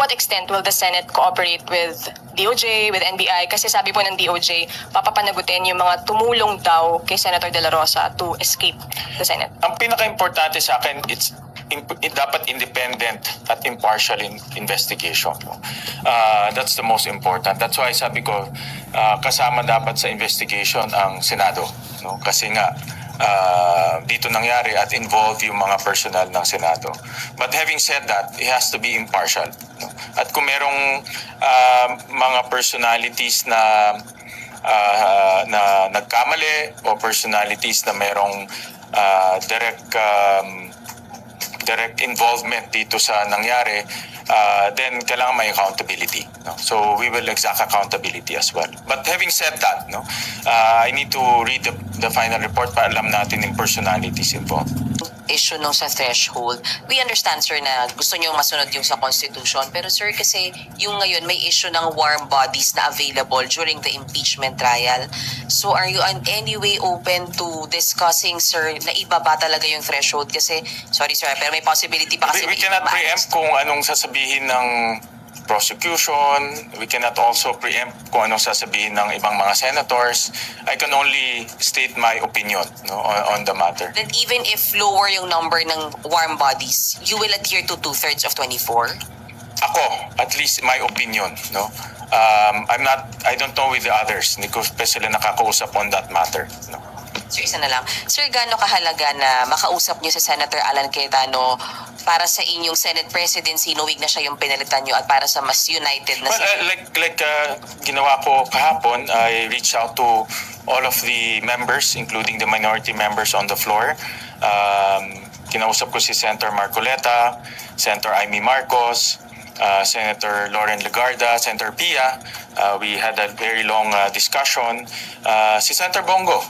what extent will the Senate cooperate with DOJ, with NBI? Kasi sabi po ng DOJ, papapanagutin yung mga tumulong daw kay Senator De La Rosa to escape the Senate. Ang pinaka-importante sa akin, dapat independent at impartial investigation. That's the most important. That's why sabi ko, kasama dapat sa investigation ang Senado. No? Kasi nga, dito nangyari at involve yung mga personal ng Senado. But having said that, it has to be impartial. No? At kung merong mga personalities na nagkamali o personalities na merong direct involvement dito sa nangyari, then kailangan may accountability. No? So we will exact accountability as well. But having said that, no, I need to read the final report para alam natin yung personalities involved. Issue nung sa threshold. We understand, sir, na gusto nyo masunod yung sa Constitution. Pero, sir, kasi yung ngayon may issue ng warm bodies na available during the impeachment trial. So, are you in any way open to discussing, sir, na ibaba talaga yung threshold? Kasi, sorry, sir, pero may possibility pa kasi... We cannot preempt kung anong sasabihin ng prosecution. We cannot also preempt kung anong sasabihin ng ibang mga senators. I can only state my opinion, no, on the matter. Then even if lower yung number ng warm bodies, you will adhere to 2/3 of 24? Ako, at least my opinion, no. I don't know with the others. Hindi ko pa sila nakakausap on that matter, no. Sir, isa na lang. Sir, gaano kahalaga na makausap niyo sa Senator Alan Cayetano para sa inyong Senate presidency, knowing na siya yung pinalitan niyo at para sa mas united na... Ginawa ko kahapon, I reached out to all of the members, including the minority members on the floor. Kinausap ko si Senator Marcoleta, Senator Amy Marcos, Senator Lauren Legarda, Senator Pia. We had a very long discussion. Si Senator Bongo,